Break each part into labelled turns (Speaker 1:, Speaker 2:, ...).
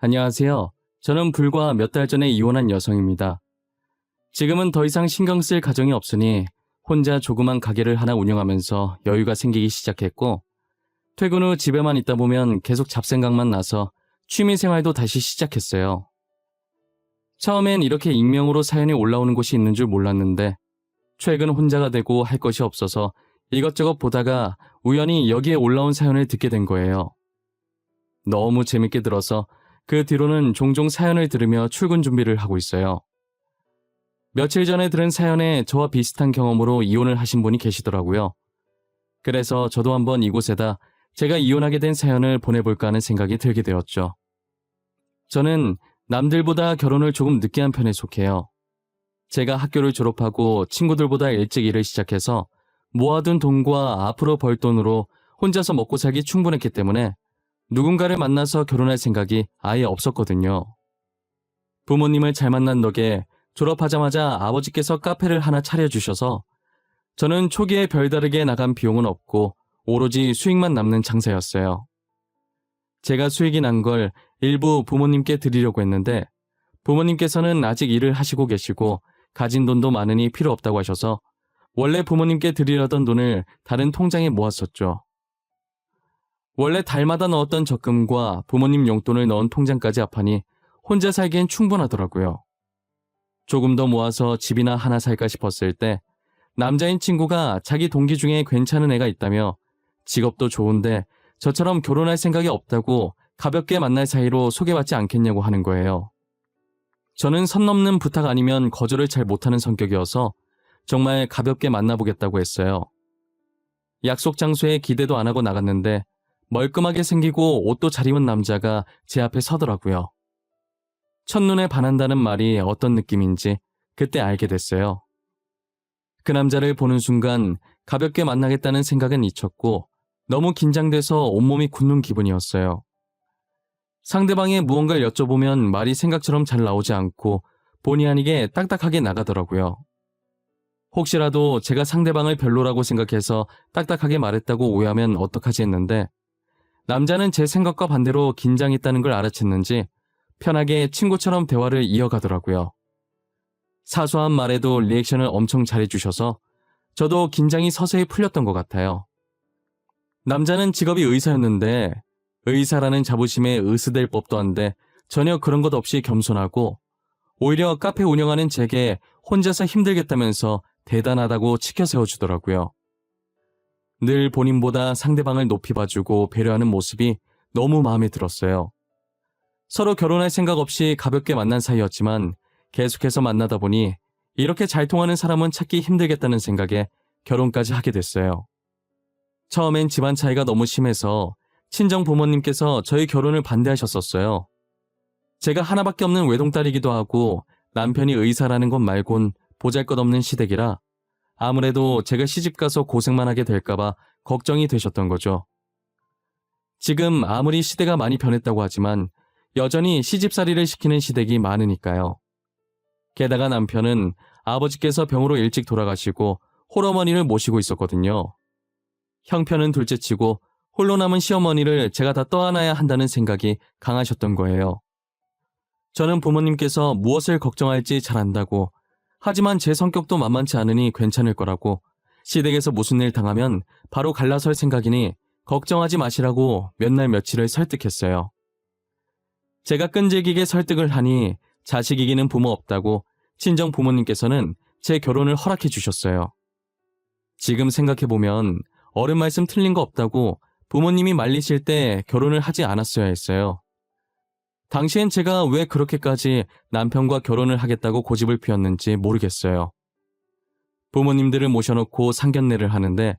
Speaker 1: 안녕하세요. 저는 불과 몇 달 전에 이혼한 여성입니다. 지금은 더 이상 신경 쓸 가정이 없으니 혼자 조그만 가게를 하나 운영하면서 여유가 생기기 시작했고, 퇴근 후 집에만 있다 보면 계속 잡생각만 나서 취미 생활도 다시 시작했어요. 처음엔 이렇게 익명으로 사연이 올라오는 곳이 있는 줄 몰랐는데, 최근 혼자가 되고 할 것이 없어서 이것저것 보다가 우연히 여기에 올라온 사연을 듣게 된 거예요. 너무 재밌게 들어서 그 뒤로는 종종 사연을 들으며 출근 준비를 하고 있어요. 며칠 전에 들은 사연에 저와 비슷한 경험으로 이혼을 하신 분이 계시더라고요. 그래서 저도 한번 이곳에다 제가 이혼하게 된 사연을 보내볼까 하는 생각이 들게 되었죠. 저는 남들보다 결혼을 조금 늦게 한 편에 속해요. 제가 학교를 졸업하고 친구들보다 일찍 일을 시작해서 모아둔 돈과 앞으로 벌 돈으로 혼자서 먹고 살기 충분했기 때문에 누군가를 만나서 결혼할 생각이 아예 없었거든요. 부모님을 잘 만난 덕에 졸업하자마자 아버지께서 카페를 하나 차려주셔서 저는 초기에 별다르게 나간 비용은 없고 오로지 수익만 남는 장사였어요. 제가 수익이 난 걸 일부 부모님께 드리려고 했는데 부모님께서는 아직 일을 하시고 계시고 가진 돈도 많으니 필요 없다고 하셔서 원래 부모님께 드리려던 돈을 다른 통장에 모았었죠. 원래 달마다 넣었던 적금과 부모님 용돈을 넣은 통장까지 합하니 혼자 살기엔 충분하더라고요. 조금 더 모아서 집이나 하나 살까 싶었을 때 남자인 친구가 자기 동기 중에 괜찮은 애가 있다며 직업도 좋은데 저처럼 결혼할 생각이 없다고 가볍게 만날 사이로 소개받지 않겠냐고 하는 거예요. 저는 선 넘는 부탁 아니면 거절을 잘 못하는 성격이어서 정말 가볍게 만나보겠다고 했어요. 약속 장소에 기대도 안 하고 나갔는데 멀끔하게 생기고 옷도 잘 입은 남자가 제 앞에 서더라고요. 첫눈에 반한다는 말이 어떤 느낌인지 그때 알게 됐어요. 그 남자를 보는 순간 가볍게 만나겠다는 생각은 잊혔고 너무 긴장돼서 온몸이 굳는 기분이었어요. 상대방의 무언가를 여쭤보면 말이 생각처럼 잘 나오지 않고 본의 아니게 딱딱하게 나가더라고요. 혹시라도 제가 상대방을 별로라고 생각해서 딱딱하게 말했다고 오해하면 어떡하지 했는데 남자는 제 생각과 반대로 긴장했다는 걸 알아챘는지 편하게 친구처럼 대화를 이어가더라고요. 사소한 말에도 리액션을 엄청 잘해주셔서 저도 긴장이 서서히 풀렸던 것 같아요. 남자는 직업이 의사였는데 의사라는 자부심에 으스댈 법도 한데 전혀 그런 것 없이 겸손하고 오히려 카페 운영하는 제게 혼자서 힘들겠다면서 대단하다고 치켜 세워주더라고요. 늘 본인보다 상대방을 높이 봐주고 배려하는 모습이 너무 마음에 들었어요. 서로 결혼할 생각 없이 가볍게 만난 사이였지만 계속해서 만나다 보니 이렇게 잘 통하는 사람은 찾기 힘들겠다는 생각에 결혼까지 하게 됐어요. 처음엔 집안 차이가 너무 심해서 친정 부모님께서 저희 결혼을 반대하셨었어요. 제가 하나밖에 없는 외동딸이기도 하고 남편이 의사라는 것 말곤 보잘것없는 시댁이라 아무래도 제가 시집가서 고생만 하게 될까봐 걱정이 되셨던 거죠. 지금 아무리 시대가 많이 변했다고 하지만 여전히 시집살이를 시키는 시댁이 많으니까요. 게다가 남편은 아버지께서 병으로 일찍 돌아가시고 홀어머니를 모시고 있었거든요. 형편은 둘째치고 홀로 남은 시어머니를 제가 다 떠안아야 한다는 생각이 강하셨던 거예요. 저는 부모님께서 무엇을 걱정할지 잘 안다고 하지만 제 성격도 만만치 않으니 괜찮을 거라고 시댁에서 무슨 일 당하면 바로 갈라설 생각이니 걱정하지 마시라고 몇 날 며칠을 설득했어요. 제가 끈질기게 설득을 하니 자식 이기는 부모 없다고 친정 부모님께서는 제 결혼을 허락해 주셨어요. 지금 생각해보면 어른 말씀 틀린 거 없다고 부모님이 말리실 때 결혼을 하지 않았어야 했어요. 당시엔 제가 왜 그렇게까지 남편과 결혼을 하겠다고 고집을 피웠는지 모르겠어요. 부모님들을 모셔놓고 상견례를 하는데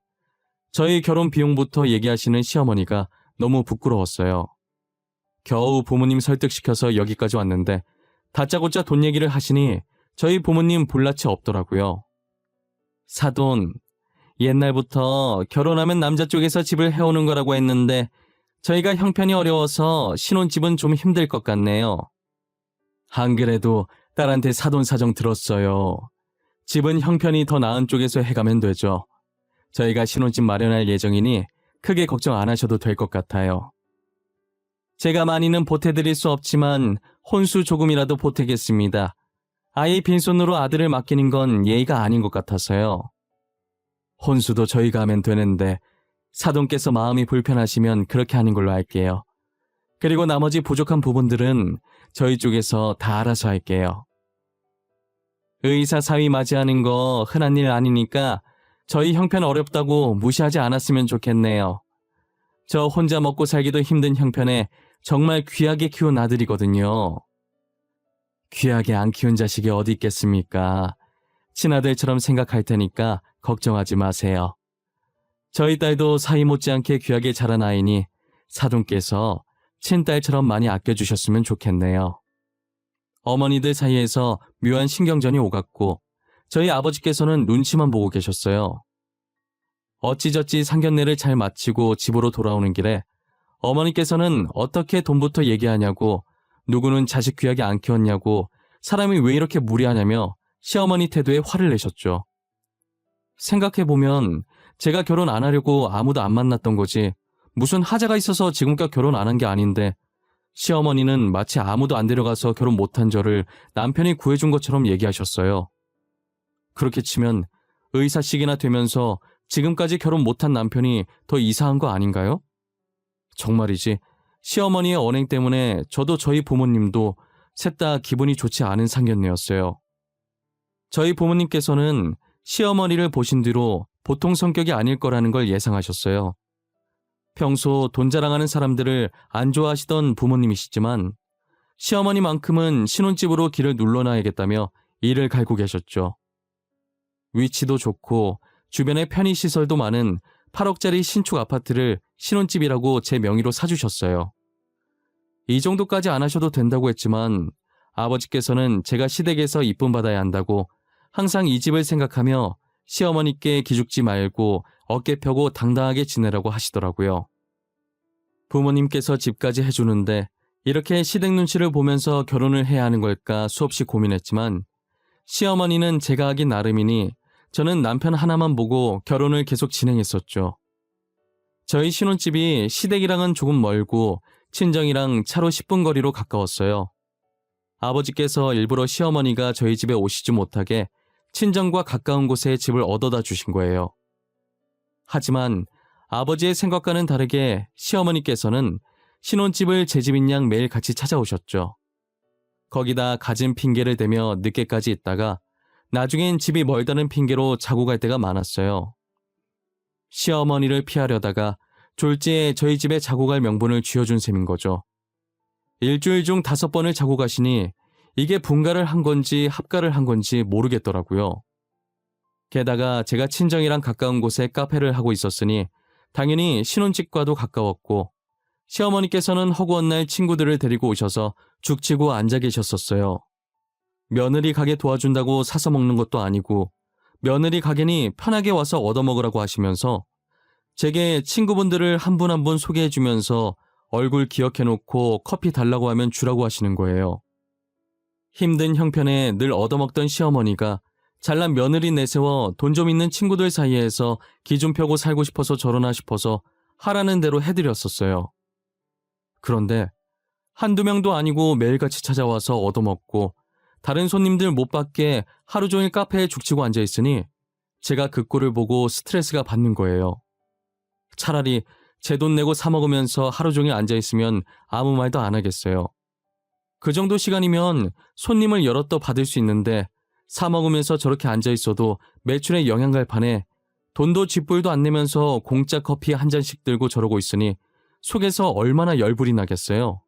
Speaker 1: 저희 결혼 비용부터 얘기하시는 시어머니가 너무 부끄러웠어요. 겨우 부모님 설득시켜서 여기까지 왔는데 다짜고짜 돈 얘기를 하시니 저희 부모님 볼낯이 없더라고요. 사돈, 옛날부터 결혼하면 남자 쪽에서 집을 해오는 거라고 했는데 저희가 형편이 어려워서 신혼집은 좀 힘들 것 같네요. 안 그래도 딸한테 사돈 사정 들었어요. 집은 형편이 더 나은 쪽에서 해가면 되죠. 저희가 신혼집 마련할 예정이니 크게 걱정 안 하셔도 될 것 같아요. 제가 많이는 보태드릴 수 없지만 혼수 조금이라도 보태겠습니다. 아예 빈손으로 아들을 맡기는 건 예의가 아닌 것 같아서요. 혼수도 저희가 하면 되는데 사돈께서 마음이 불편하시면 그렇게 하는 걸로 할게요. 그리고 나머지 부족한 부분들은 저희 쪽에서 다 알아서 할게요. 의사 사위 맞이하는 거 흔한 일 아니니까 저희 형편 어렵다고 무시하지 않았으면 좋겠네요. 저 혼자 먹고 살기도 힘든 형편에 정말 귀하게 키운 아들이거든요. 귀하게 안 키운 자식이 어디 있겠습니까? 친아들처럼 생각할 테니까 걱정하지 마세요. 저희 딸도 사위 못지않게 귀하게 자란 아이니 사돈께서 친딸처럼 많이 아껴주셨으면 좋겠네요. 어머니들 사이에서 묘한 신경전이 오갔고 저희 아버지께서는 눈치만 보고 계셨어요. 어찌저찌 상견례를 잘 마치고 집으로 돌아오는 길에 어머니께서는 어떻게 돈부터 얘기하냐고, 누구는 자식 귀하게 안 키웠냐고, 사람이 왜 이렇게 무리하냐며 시어머니 태도에 화를 내셨죠. 생각해보면 제가 결혼 안 하려고 아무도 안 만났던 거지, 무슨 하자가 있어서 지금껏 결혼 안 한 게 아닌데 시어머니는 마치 아무도 안 데려가서 결혼 못한 저를 남편이 구해준 것처럼 얘기하셨어요. 그렇게 치면 의사식이나 되면서 지금까지 결혼 못한 남편이 더 이상한 거 아닌가요? 정말이지, 시어머니의 언행 때문에 저도 저희 부모님도 셋 다 기분이 좋지 않은 상견례였어요. 저희 부모님께서는 시어머니를 보신 뒤로 보통 성격이 아닐 거라는 걸 예상하셨어요. 평소 돈 자랑하는 사람들을 안 좋아하시던 부모님이시지만 시어머니만큼은 신혼집으로 길을 눌러놔야겠다며 이를 갈고 계셨죠. 위치도 좋고 주변에 편의시설도 많은 8억짜리 신축 아파트를 신혼집이라고 제 명의로 사주셨어요. 이 정도까지 안 하셔도 된다고 했지만 아버지께서는 제가 시댁에서 이쁨 받아야 한다고 항상 이 집을 생각하며 시어머니께 기죽지 말고 어깨 펴고 당당하게 지내라고 하시더라고요. 부모님께서 집까지 해주는데 이렇게 시댁 눈치를 보면서 결혼을 해야 하는 걸까 수없이 고민했지만 시어머니는 제가 하기 나름이니 저는 남편 하나만 보고 결혼을 계속 진행했었죠. 저희 신혼집이 시댁이랑은 조금 멀고 친정이랑 차로 10분 거리로 가까웠어요. 아버지께서 일부러 시어머니가 저희 집에 오시지 못하게 친정과 가까운 곳에 집을 얻어다 주신 거예요. 하지만 아버지의 생각과는 다르게 시어머니께서는 신혼집을 제 집인 양 매일 같이 찾아오셨죠. 거기다 갖은 핑계를 대며 늦게까지 있다가 나중엔 집이 멀다는 핑계로 자고 갈 때가 많았어요. 시어머니를 피하려다가 졸지에 저희 집에 자고 갈 명분을 쥐어준 셈인 거죠. 일주일 중 5번을 자고 가시니 이게 분가를 한 건지 합가를 한 건지 모르겠더라고요. 게다가 제가 친정이랑 가까운 곳에 카페를 하고 있었으니 당연히 신혼집과도 가까웠고 시어머니께서는 허구한 날 친구들을 데리고 오셔서 죽치고 앉아 계셨었어요. 며느리 가게 도와준다고 사서 먹는 것도 아니고 며느리 가게니 편하게 와서 얻어먹으라고 하시면서 제게 친구분들을 한 분 한 분 소개해주면서 얼굴 기억해놓고 커피 달라고 하면 주라고 하시는 거예요. 힘든 형편에 늘 얻어먹던 시어머니가 잘난 며느리 내세워 돈 좀 있는 친구들 사이에서 기 좀 펴고 살고 싶어서 저러나 싶어서 하라는 대로 해드렸었어요. 그런데 한두 명도 아니고 매일같이 찾아와서 얻어먹고 다른 손님들 못 받게 하루 종일 카페에 죽치고 앉아있으니 제가 그 꼴을 보고 스트레스가 받는 거예요. 차라리 제 돈 내고 사 먹으면서 하루 종일 앉아있으면 아무 말도 안 하겠어요. 그 정도 시간이면 손님을 여럿 더 받을 수 있는데 사 먹으면서 저렇게 앉아있어도 매출에 영향 갈 판에 돈도 쥐뿔도 안 내면서 공짜 커피 한 잔씩 들고 저러고 있으니 속에서 얼마나 열불이 나겠어요.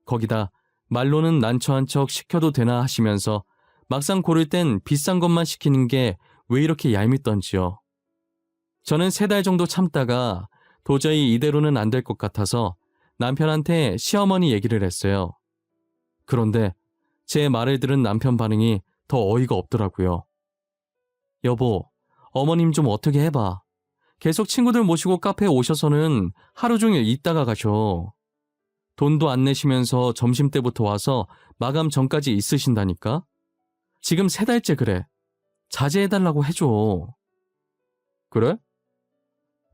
Speaker 1: 거기다 말로는 난처한 척 시켜도 되나 하시면서 막상 고를 땐 비싼 것만 시키는 게 왜 이렇게 얄밉던지요. 저는 3달 정도 참다가 도저히 이대로는 안 될 것 같아서 남편한테 시어머니 얘기를 했어요. 그런데 제 말을 들은 남편 반응이 더 어이가 없더라고요. 여보, 어머님 좀 어떻게 해봐. 계속 친구들 모시고 카페에 오셔서는 하루 종일 있다가 가셔. 돈도 안 내시면서 점심때부터 와서 마감 전까지 있으신다니까? 지금 3달째 그래. 자제해달라고 해줘. 그래?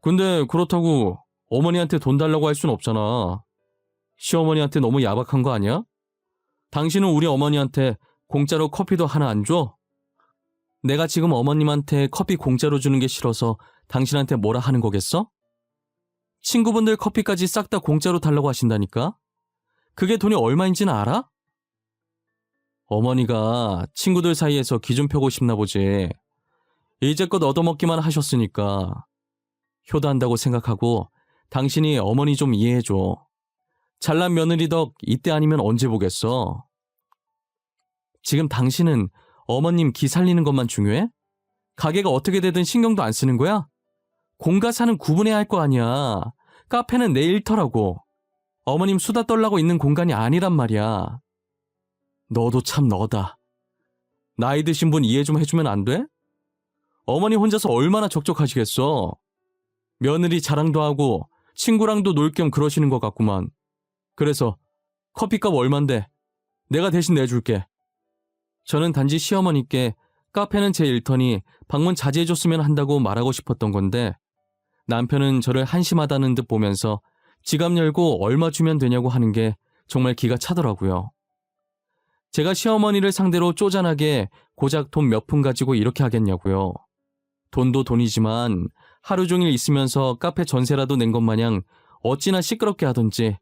Speaker 1: 근데 그렇다고 어머니한테 돈 달라고 할 순 없잖아. 시어머니한테 너무 야박한 거 아니야? 당신은 우리 어머니한테 공짜로 커피도 하나 안 줘? 내가 지금 어머님한테 커피 공짜로 주는 게 싫어서 당신한테 뭐라 하는 거겠어? 친구분들 커피까지 싹 다 공짜로 달라고 하신다니까? 그게 돈이 얼마인지는 알아? 어머니가 친구들 사이에서 기준 펴고 싶나 보지. 이제껏 얻어먹기만 하셨으니까 효도한다고 생각하고 당신이 어머니 좀 이해해줘. 잘난 며느리 덕 이때 아니면 언제 보겠어? 지금 당신은 어머님 기 살리는 것만 중요해? 가게가 어떻게 되든 신경도 안 쓰는 거야? 공과 사는 구분해야 할 거 아니야. 카페는 내 일터라고. 어머님 수다 떨라고 있는 공간이 아니란 말이야. 너도 참 너다. 나이 드신 분 이해 좀 해주면 안 돼? 어머니 혼자서 얼마나 적적하시겠어. 며느리 자랑도 하고 친구랑도 놀 겸 그러시는 것 같구만. 그래서 커피값 얼만데? 내가 대신 내줄게. 저는 단지 시어머니께 카페는 제 일터니 방문 자제해줬으면 한다고 말하고 싶었던 건데 남편은 저를 한심하다는 듯 보면서 지갑 열고 얼마 주면 되냐고 하는 게 정말 기가 차더라고요. 제가 시어머니를 상대로 쪼잔하게 고작 돈 몇 푼 가지고 이렇게 하겠냐고요. 돈도 돈이지만 하루 종일 있으면서 카페 전세라도 낸 것 마냥 어찌나 시끄럽게 하던지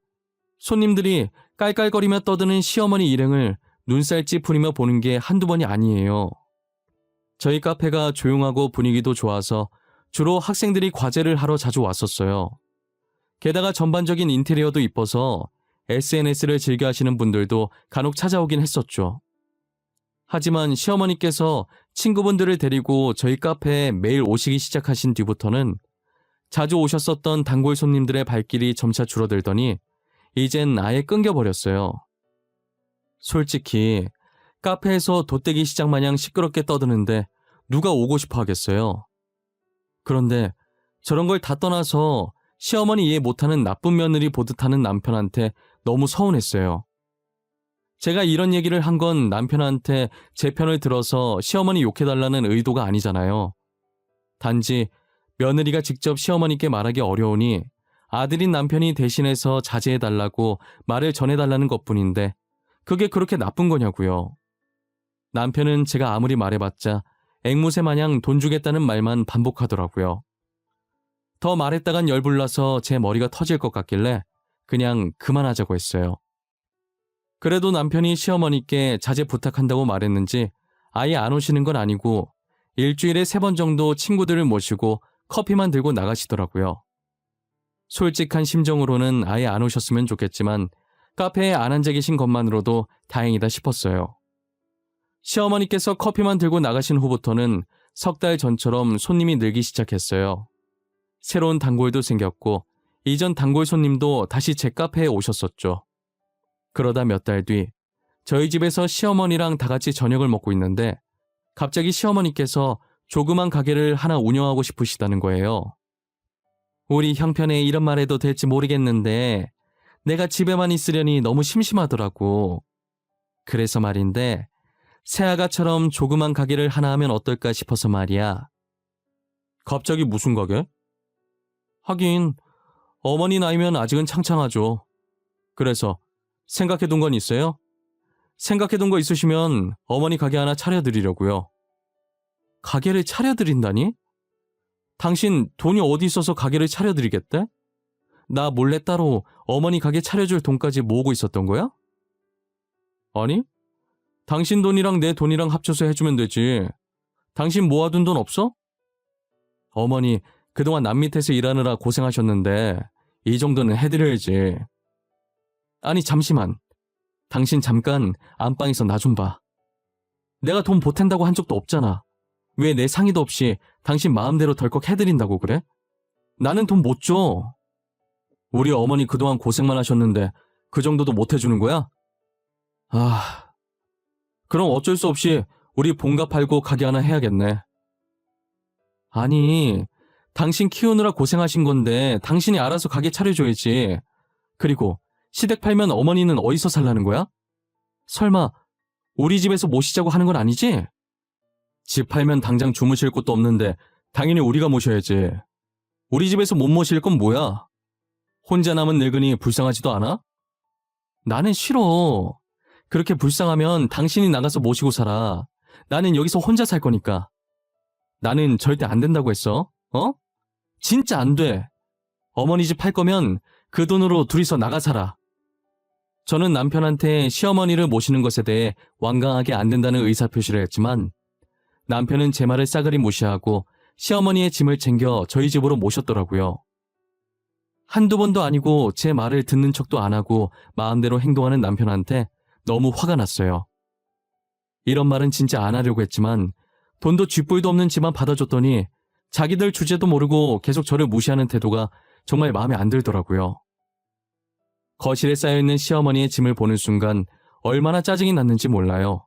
Speaker 1: 손님들이 깔깔거리며 떠드는 시어머니 일행을 눈살 찌푸리며 보는 게 한두 번이 아니에요. 저희 카페가 조용하고 분위기도 좋아서 주로 학생들이 과제를 하러 자주 왔었어요. 게다가 전반적인 인테리어도 이뻐서 SNS를 즐겨 하시는 분들도 간혹 찾아오긴 했었죠. 하지만 시어머니께서 친구분들을 데리고 저희 카페에 매일 오시기 시작하신 뒤부터는 자주 오셨었던 단골 손님들의 발길이 점차 줄어들더니 이젠 아예 끊겨버렸어요. 솔직히 카페에서 돗대기 시장 마냥 시끄럽게 떠드는데 누가 오고 싶어 하겠어요. 그런데 저런 걸 다 떠나서 시어머니 이해 못하는 나쁜 며느리 보듯 하는 남편한테 너무 서운했어요. 제가 이런 얘기를 한 건 남편한테 제 편을 들어서 시어머니 욕해달라는 의도가 아니잖아요. 단지 며느리가 직접 시어머니께 말하기 어려우니 아들인 남편이 대신해서 자제해달라고 말을 전해달라는 것뿐인데 그게 그렇게 나쁜 거냐고요. 남편은 제가 아무리 말해봤자 앵무새 마냥 돈 주겠다는 말만 반복하더라고요. 더 말했다간 열불나서 제 머리가 터질 것 같길래 그냥 그만하자고 했어요. 그래도 남편이 시어머니께 자제 부탁한다고 말했는지 아예 안 오시는 건 아니고 일주일에 3번 정도 친구들을 모시고 커피만 들고 나가시더라고요. 솔직한 심정으로는 아예 안 오셨으면 좋겠지만 카페에 안 앉아 계신 것만으로도 다행이다 싶었어요. 시어머니께서 커피만 들고 나가신 후부터는 석 달 전처럼 손님이 늘기 시작했어요. 새로운 단골도 생겼고 이전 단골 손님도 다시 제 카페에 오셨었죠. 그러다 몇 달 뒤 저희 집에서 시어머니랑 다 같이 저녁을 먹고 있는데 갑자기 시어머니께서 조그만 가게를 하나 운영하고 싶으시다는 거예요. 우리 형편에 이런 말 해도 될지 모르겠는데 내가 집에만 있으려니 너무 심심하더라고. 그래서 말인데 새아가처럼 조그만 가게를 하나 하면 어떨까 싶어서 말이야. 갑자기 무슨 가게? 하긴 어머니 나이면 아직은 창창하죠. 그래서 생각해둔 건 있어요? 생각해둔 거 있으시면 어머니 가게 하나 차려드리려고요. 가게를 차려드린다니? 당신 돈이 어디 있어서 가게를 차려드리겠대? 나 몰래 따로 어머니 가게 차려줄 돈까지 모으고 있었던 거야? 아니, 당신 돈이랑 내 돈이랑 합쳐서 해주면 되지. 당신 모아둔 돈 없어? 어머니 그동안 남 밑에서 일하느라 고생하셨는데 이 정도는 해드려야지. 아니 잠시만. 당신 잠깐 안방에서 나 좀 봐. 내가 돈 보탠다고 한 적도 없잖아. 왜 내 상의도 없이 당신 마음대로 덜컥 해드린다고 그래? 나는 돈 못 줘. 우리 어머니 그동안 고생만 하셨는데 그 정도도 못 해주는 거야? 그럼 어쩔 수 없이 우리 본가 팔고 가게 하나 해야겠네. 아니, 당신 키우느라 고생하신 건데 당신이 알아서 가게 차려줘야지. 그리고 시댁 팔면 어머니는 어디서 살라는 거야? 설마 우리 집에서 모시자고 하는 건 아니지? 집 팔면 당장 주무실 곳도 없는데 당연히 우리가 모셔야지. 우리 집에서 못 모실 건 뭐야? 혼자 남은 늙은이 불쌍하지도 않아? 나는 싫어. 그렇게 불쌍하면 당신이 나가서 모시고 살아. 나는 여기서 혼자 살 거니까. 나는 절대 안 된다고 했어. 어? 진짜 안 돼. 어머니 집 팔 거면 그 돈으로 둘이서 나가 살아. 저는 남편한테 시어머니를 모시는 것에 대해 완강하게 안 된다는 의사표시를 했지만 남편은 제 말을 싸그리 무시하고 시어머니의 짐을 챙겨 저희 집으로 모셨더라고요. 한두 번도 아니고 제 말을 듣는 척도 안 하고 마음대로 행동하는 남편한테 너무 화가 났어요. 이런 말은 진짜 안 하려고 했지만 돈도 쥐뿔도 없는 집만 받아줬더니 자기들 주제도 모르고 계속 저를 무시하는 태도가 정말 마음에 안 들더라고요. 거실에 쌓여있는 시어머니의 짐을 보는 순간 얼마나 짜증이 났는지 몰라요.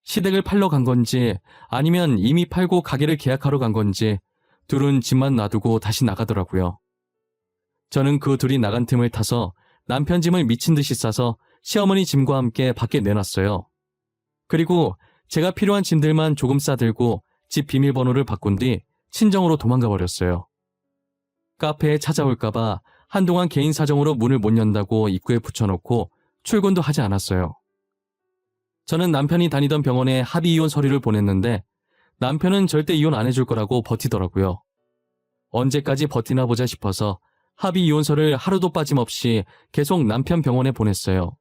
Speaker 1: 시댁을 팔러 간 건지 아니면 이미 팔고 가게를 계약하러 간 건지 둘은 짐만 놔두고 다시 나가더라고요. 저는 그 둘이 나간 틈을 타서 남편 짐을 미친 듯이 싸서 시어머니 짐과 함께 밖에 내놨어요. 그리고 제가 필요한 짐들만 조금 싸들고 집 비밀번호를 바꾼 뒤 친정으로 도망가 버렸어요. 카페에 찾아올까봐 한동안 개인 사정으로 문을 못 연다고 입구에 붙여놓고 출근도 하지 않았어요. 저는 남편이 다니던 병원에 합의 이혼 서류를 보냈는데 남편은 절대 이혼 안 해줄 거라고 버티더라고요. 언제까지 버티나 보자 싶어서 합의 이혼서를 하루도 빠짐없이 계속 남편 병원에 보냈어요.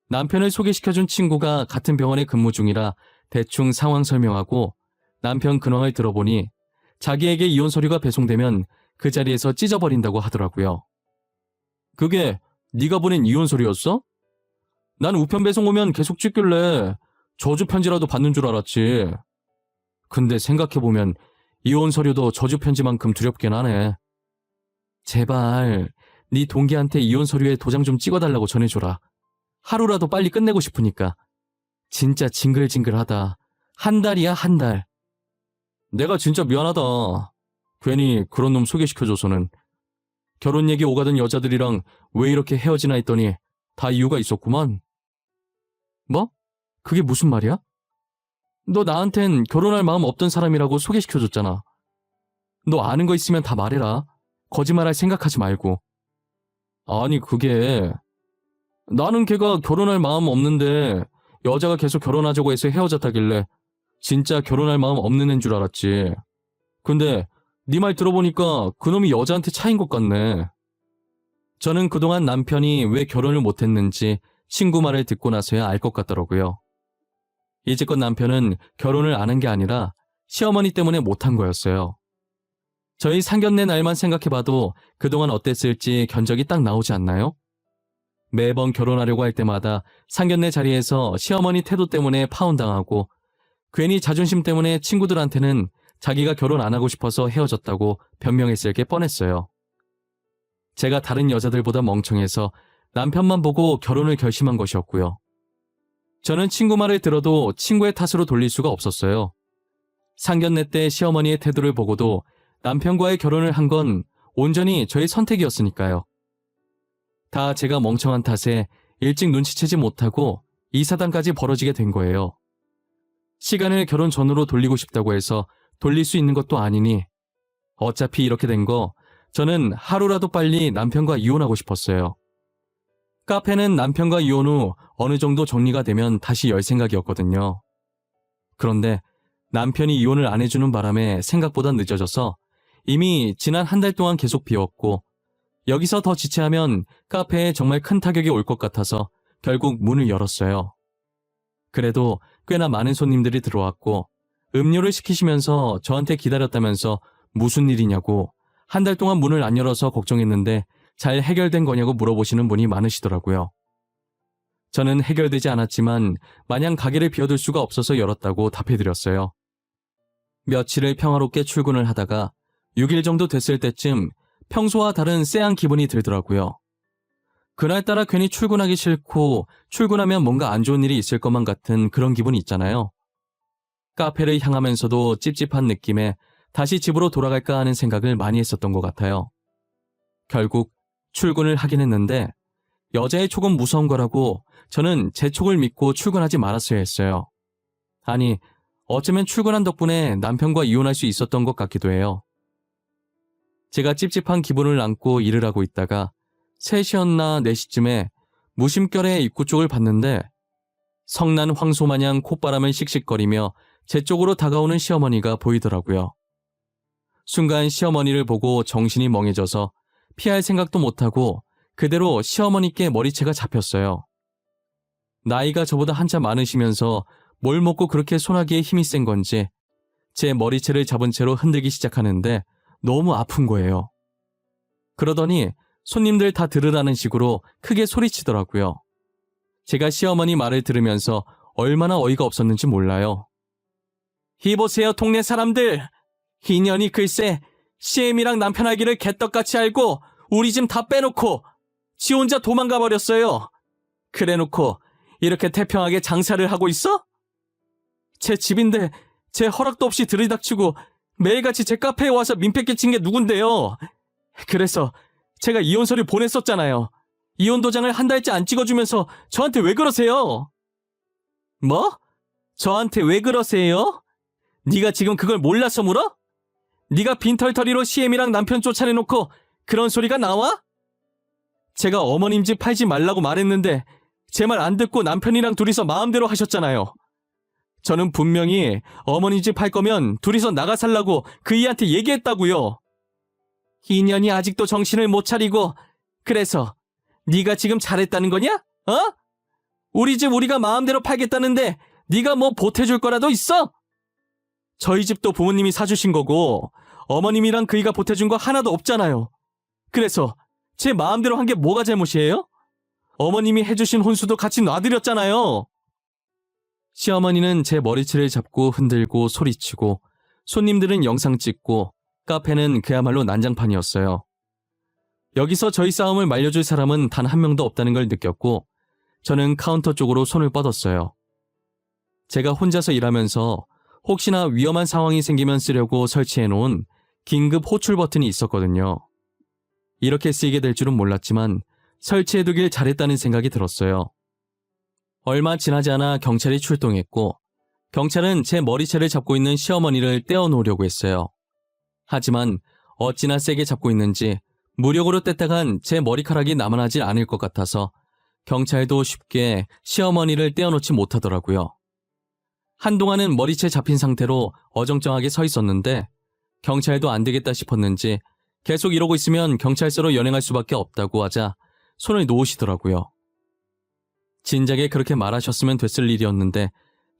Speaker 1: 남편을 소개시켜준 친구가 같은 병원에 근무 중이라 대충 상황 설명하고 남편 근황을 들어보니 자기에게 이혼 서류가 배송되면 그 자리에서 찢어버린다고 하더라고요. 그게 네가 보낸 이혼 서류였어? 난 우편 배송 오면 계속 찍길래 저주 편지라도 받는 줄 알았지. 근데 생각해보면 이혼 서류도 저주 편지만큼 두렵긴 하네. 제발 네 동기한테 이혼 서류에 도장 좀 찍어달라고 전해줘라. 하루라도 빨리 끝내고 싶으니까. 진짜 징글징글하다. 한 달이야, 한 달. 내가 진짜 미안하다. 괜히 그런 놈 소개시켜줘서는. 결혼 얘기 오가던 여자들이랑 왜 이렇게 헤어지나 했더니 다 이유가 있었구만. 뭐? 그게 무슨 말이야? 너 나한텐 결혼할 마음 없던 사람이라고 소개시켜줬잖아. 너 아는 거 있으면 다 말해라. 거짓말할 생각하지 말고. 아니 그게 나는 걔가 결혼할 마음 없는데 여자가 계속 결혼하자고 해서 헤어졌다길래 진짜 결혼할 마음 없는 애인 줄 알았지. 근데 네 말 들어보니까 그놈이 여자한테 차인 것 같네. 저는 그동안 남편이 왜 결혼을 못했는지 친구 말을 듣고 나서야 알 것 같더라고요. 이제껏 남편은 결혼을 안 한 게 아니라 시어머니 때문에 못한 거였어요. 저희 상견례 날만 생각해봐도 그동안 어땠을지 견적이 딱 나오지 않나요? 매번 결혼하려고 할 때마다 상견례 자리에서 시어머니 태도 때문에 파혼당하고 괜히 자존심 때문에 친구들한테는 자기가 결혼 안 하고 싶어서 헤어졌다고 변명했을 게 뻔했어요. 제가 다른 여자들보다 멍청해서 남편만 보고 결혼을 결심한 것이었고요. 저는 친구 말을 들어도 친구의 탓으로 돌릴 수가 없었어요. 상견례 때 시어머니의 태도를 보고도 남편과의 결혼을 한 건 온전히 저의 선택이었으니까요. 다 제가 멍청한 탓에 일찍 눈치채지 못하고 이 사단까지 벌어지게 된 거예요. 시간을 결혼 전으로 돌리고 싶다고 해서 돌릴 수 있는 것도 아니니 어차피 이렇게 된 거 저는 하루라도 빨리 남편과 이혼하고 싶었어요. 카페는 남편과 이혼 후 어느 정도 정리가 되면 다시 열 생각이었거든요. 그런데 남편이 이혼을 안 해주는 바람에 생각보다 늦어져서 이미 지난 한 달 동안 계속 비웠고 여기서 더 지체하면 카페에 정말 큰 타격이 올 것 같아서 결국 문을 열었어요. 그래도 꽤나 많은 손님들이 들어왔고 음료를 시키시면서 저한테 기다렸다면서 무슨 일이냐고 한 달 동안 문을 안 열어서 걱정했는데 잘 해결된 거냐고 물어보시는 분이 많으시더라고요. 저는 해결되지 않았지만 마냥 가게를 비워둘 수가 없어서 열었다고 답해드렸어요. 며칠을 평화롭게 출근을 하다가 6일 정도 됐을 때쯤 평소와 다른 쎄한 기분이 들더라고요. 그날따라 괜히 출근하기 싫고 출근하면 뭔가 안 좋은 일이 있을 것만 같은 그런 기분이 있잖아요. 카페를 향하면서도 찝찝한 느낌에 다시 집으로 돌아갈까 하는 생각을 많이 했었던 것 같아요. 결국 출근을 하긴 했는데 여자의 촉은 무서운 거라고 저는 제 촉을 믿고 출근하지 말았어야 했어요. 아니, 어쩌면 출근한 덕분에 남편과 이혼할 수 있었던 것 같기도 해요. 제가 찝찝한 기분을 안고 일을 하고 있다가 3시였나 4시쯤에 무심결에 입구 쪽을 봤는데 성난 황소 마냥 콧바람을 씩씩거리며 제 쪽으로 다가오는 시어머니가 보이더라고요. 순간 시어머니를 보고 정신이 멍해져서 피할 생각도 못하고 그대로 시어머니께 머리채가 잡혔어요. 나이가 저보다 한참 많으시면서 뭘 먹고 그렇게 소나기에 힘이 센 건지 제 머리채를 잡은 채로 흔들기 시작하는데 너무 아픈 거예요. 그러더니 손님들 다 들으라는 식으로 크게 소리치더라고요. 제가 시어머니 말을 들으면서 얼마나 어이가 없었는지 몰라요. 이보세요, 동네 사람들. 인연이 글쎄 CM이랑 남편 알기를 개떡같이 알고 우리 집 다 빼놓고 지 혼자 도망가 버렸어요. 그래놓고 이렇게 태평하게 장사를 하고 있어? 제 집인데 제 허락도 없이 들이닥치고 매일같이 제 카페에 와서 민폐 끼친 게 누군데요. 그래서 제가 이혼 서류 보냈었잖아요. 이혼 도장을 한 달째 안 찍어주면서 저한테 왜 그러세요? 뭐? 저한테 왜 그러세요? 네가 지금 그걸 몰라서 물어? 네가 빈털터리로 CM이랑 남편 쫓아내놓고 그런 소리가 나와? 제가 어머님 집 팔지 말라고 말했는데 제 말 안 듣고 남편이랑 둘이서 마음대로 하셨잖아요. 저는 분명히 어머니 집 팔 거면 둘이서 나가 살라고 그이한테 얘기했다고요. 인연이 아직도 정신을 못 차리고 그래서 네가 지금 잘했다는 거냐? 어? 우리 집 우리가 마음대로 팔겠다는데 네가 뭐 보태줄 거라도 있어? 저희 집도 부모님이 사주신 거고 어머님이랑 그이가 보태준 거 하나도 없잖아요. 그래서 제 마음대로 한 게 뭐가 잘못이에요? 어머님이 해주신 혼수도 같이 놔드렸잖아요. 시어머니는 제 머리채를 잡고 흔들고 소리치고 손님들은 영상 찍고 카페는 그야말로 난장판이었어요. 여기서 저희 싸움을 말려줄 사람은 단 한 명도 없다는 걸 느꼈고 저는 카운터 쪽으로 손을 뻗었어요. 제가 혼자서 일하면서 혹시나 위험한 상황이 생기면 쓰려고 설치해놓은 긴급 호출 버튼이 있었거든요. 이렇게 쓰이게 될 줄은 몰랐지만 설치해두길 잘했다는 생각이 들었어요. 얼마 지나지 않아 경찰이 출동했고 경찰은 제 머리채를 잡고 있는 시어머니를 떼어놓으려고 했어요. 하지만 어찌나 세게 잡고 있는지 무력으로 뗐다간 제 머리카락이 남아나질 않을 것 같아서 경찰도 쉽게 시어머니를 떼어놓지 못하더라고요. 한동안은 머리채 잡힌 상태로 어정쩡하게 서 있었는데 경찰도 안 되겠다 싶었는지 계속 이러고 있으면 경찰서로 연행할 수밖에 없다고 하자 손을 놓으시더라고요. 진작에 그렇게 말하셨으면 됐을 일이었는데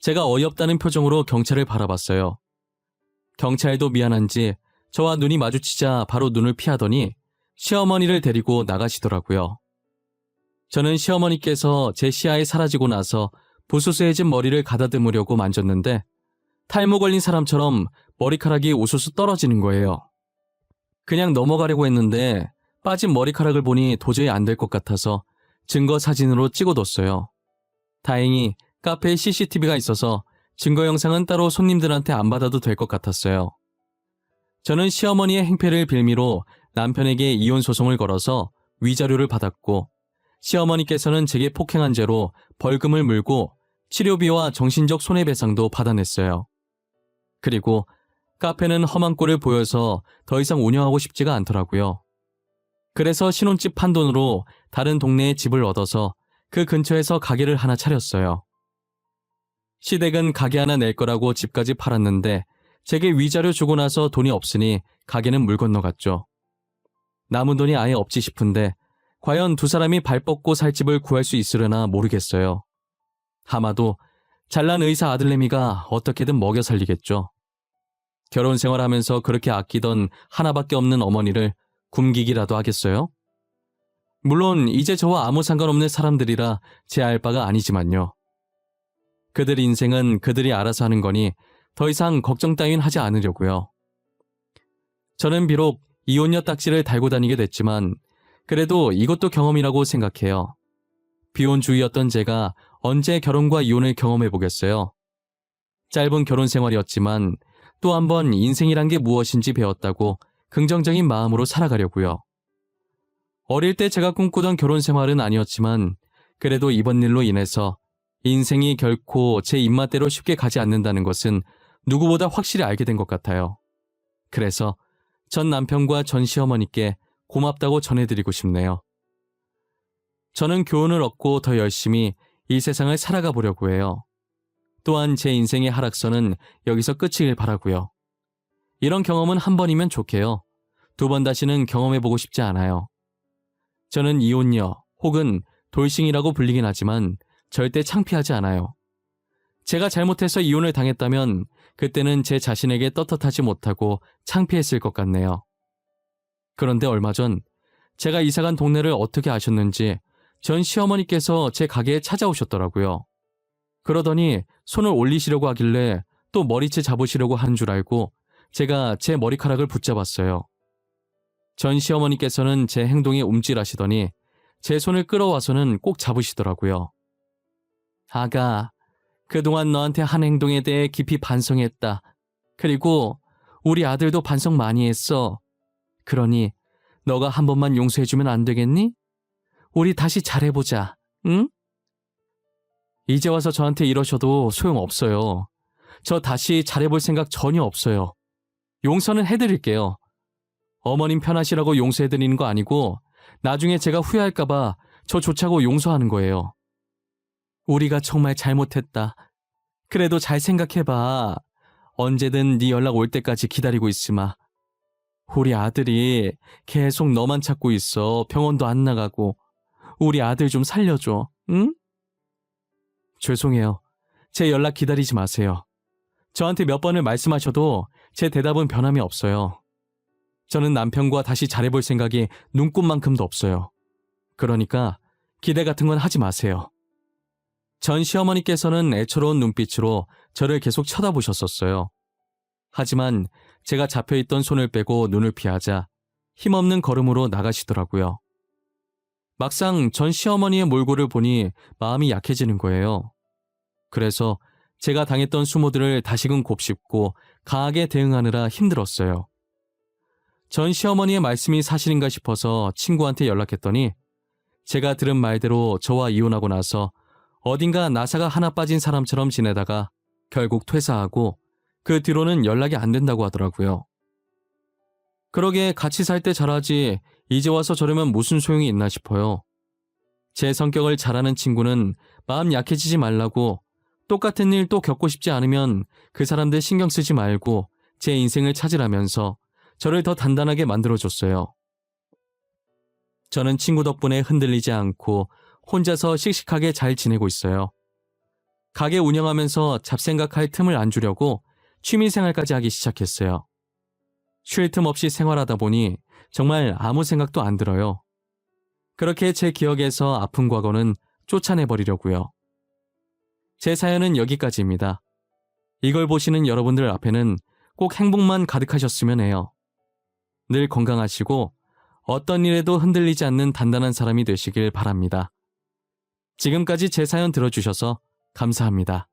Speaker 1: 제가 어이없다는 표정으로 경찰을 바라봤어요. 경찰도 미안한지 저와 눈이 마주치자 바로 눈을 피하더니 시어머니를 데리고 나가시더라고요. 저는 시어머니께서 제 시야에 사라지고 나서 부스스해진 머리를 가다듬으려고 만졌는데 탈모 걸린 사람처럼 머리카락이 우수수 떨어지는 거예요. 그냥 넘어가려고 했는데 빠진 머리카락을 보니 도저히 안 될 것 같아서 증거 사진으로 찍어뒀어요. 다행히 카페에 CCTV가 있어서 증거 영상은 따로 손님들한테 안 받아도 될 것 같았어요. 저는 시어머니의 행패를 빌미로 남편에게 이혼 소송을 걸어서 위자료를 받았고 시어머니께서는 제게 폭행한 죄로 벌금을 물고 치료비와 정신적 손해배상도 받아냈어요. 그리고 카페는 험한 꼴을 보여서 더 이상 운영하고 싶지가 않더라고요. 그래서 신혼집 판 돈으로 다른 동네에 집을 얻어서 그 근처에서 가게를 하나 차렸어요. 시댁은 가게 하나 낼 거라고 집까지 팔았는데 제게 위자료 주고 나서 돈이 없으니 가게는 물 건너갔죠. 남은 돈이 아예 없지 싶은데 과연 두 사람이 발 뻗고 살 집을 구할 수 있으려나 모르겠어요. 아마도 잘난 의사 아들내미가 어떻게든 먹여 살리겠죠. 결혼 생활하면서 그렇게 아끼던 하나밖에 없는 어머니를 굶기기라도 하겠어요? 물론 이제 저와 아무 상관없는 사람들이라 제 알 바가 아니지만요. 그들 인생은 그들이 알아서 하는 거니 더 이상 걱정 따윈 하지 않으려고요. 저는 비록 이혼녀 딱지를 달고 다니게 됐지만 그래도 이것도 경험이라고 생각해요. 비혼주의였던 제가 언제 결혼과 이혼을 경험해보겠어요. 짧은 결혼 생활이었지만 또 한 번 인생이란 게 무엇인지 배웠다고 긍정적인 마음으로 살아가려고요. 어릴 때 제가 꿈꾸던 결혼 생활은 아니었지만 그래도 이번 일로 인해서 인생이 결코 제 입맛대로 쉽게 가지 않는다는 것은 누구보다 확실히 알게 된 것 같아요. 그래서 전 남편과 전 시어머니께 고맙다고 전해드리고 싶네요. 저는 교훈을 얻고 더 열심히 이 세상을 살아가 보려고 해요. 또한 제 인생의 하락선은 여기서 끝이길 바라고요. 이런 경험은 한 번이면 좋게요. 두 번 다시는 경험해보고 싶지 않아요. 저는 이혼녀 혹은 돌싱이라고 불리긴 하지만 절대 창피하지 않아요. 제가 잘못해서 이혼을 당했다면 그때는 제 자신에게 떳떳하지 못하고 창피했을 것 같네요. 그런데 얼마 전 제가 이사간 동네를 어떻게 아셨는지 전 시어머니께서 제 가게에 찾아오셨더라고요. 그러더니 손을 올리시려고 하길래 또 머리채 잡으시려고 하는 줄 알고 제가 제 머리카락을 붙잡았어요. 전 시어머니께서는 제 행동에 움찔하시더니 제 손을 끌어와서는 꼭 잡으시더라고요. 아가, 그동안 너한테 한 행동에 대해 깊이 반성했다. 그리고 우리 아들도 반성 많이 했어. 그러니 너가 한 번만 용서해주면 안 되겠니? 우리 다시 잘해보자, 응? 이제 와서 저한테 이러셔도 소용없어요. 저 다시 잘해볼 생각 전혀 없어요. 용서는 해드릴게요. 어머님 편하시라고 용서해드리는 거 아니고 나중에 제가 후회할까봐 저 좋자고 용서하는 거예요. 우리가 정말 잘못했다. 그래도 잘 생각해봐. 언제든 네 연락 올 때까지 기다리고 있으마. 우리 아들이 계속 너만 찾고 있어. 병원도 안 나가고. 우리 아들 좀 살려줘, 응? 죄송해요. 제 연락 기다리지 마세요. 저한테 몇 번을 말씀하셔도 제 대답은 변함이 없어요. 저는 남편과 다시 잘해볼 생각이 눈꼽만큼도 없어요. 그러니까 기대 같은 건 하지 마세요. 전 시어머니께서는 애처로운 눈빛으로 저를 계속 쳐다보셨었어요. 하지만 제가 잡혀있던 손을 빼고 눈을 피하자 힘없는 걸음으로 나가시더라고요. 막상 전 시어머니의 몰골을 보니 마음이 약해지는 거예요. 그래서 제가 당했던 수모들을 다시금 곱씹고 강하게 대응하느라 힘들었어요. 전 시어머니의 말씀이 사실인가 싶어서 친구한테 연락했더니 제가 들은 말대로 저와 이혼하고 나서 어딘가 나사가 하나 빠진 사람처럼 지내다가 결국 퇴사하고 그 뒤로는 연락이 안 된다고 하더라고요. 그러게 같이 살 때 잘하지 이제 와서 저러면 무슨 소용이 있나 싶어요. 제 성격을 잘 아는 친구는 마음 약해지지 말라고 똑같은 일 또 겪고 싶지 않으면 그 사람들 신경 쓰지 말고 제 인생을 찾으라면서 저를 더 단단하게 만들어줬어요. 저는 친구 덕분에 흔들리지 않고 혼자서 씩씩하게 잘 지내고 있어요. 가게 운영하면서 잡생각할 틈을 안 주려고 취미생활까지 하기 시작했어요. 쉴 틈 없이 생활하다 보니 정말 아무 생각도 안 들어요. 그렇게 제 기억에서 아픈 과거는 쫓아내버리려고요. 제 사연은 여기까지입니다. 이걸 보시는 여러분들 앞에는 꼭 행복만 가득하셨으면 해요. 늘 건강하시고 어떤 일에도 흔들리지 않는 단단한 사람이 되시길 바랍니다. 지금까지 제 사연 들어주셔서 감사합니다.